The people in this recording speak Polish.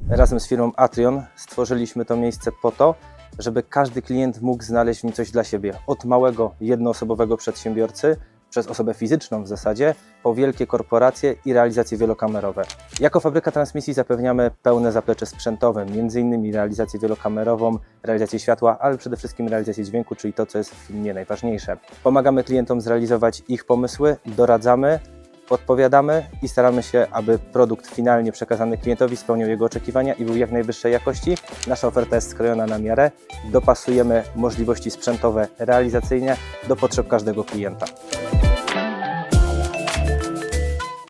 Razem z firmą Atrion stworzyliśmy to miejsce po to, żeby każdy klient mógł znaleźć w nim coś dla siebie. Od małego, jednoosobowego przedsiębiorcy, przez osobę fizyczną w zasadzie, po wielkie korporacje i realizacje wielokamerowe. Jako fabryka transmisji zapewniamy pełne zaplecze sprzętowe, m.in. realizację wielokamerową, realizację światła, ale przede wszystkim realizację dźwięku, czyli to, co jest w filmie najważniejsze. Pomagamy klientom zrealizować ich pomysły, doradzamy, podpowiadamy i staramy się, aby produkt finalnie przekazany klientowi spełniał jego oczekiwania i był jak najwyższej jakości. Nasza oferta jest skrojona na miarę, dopasujemy możliwości sprzętowe, realizacyjne do potrzeb każdego klienta.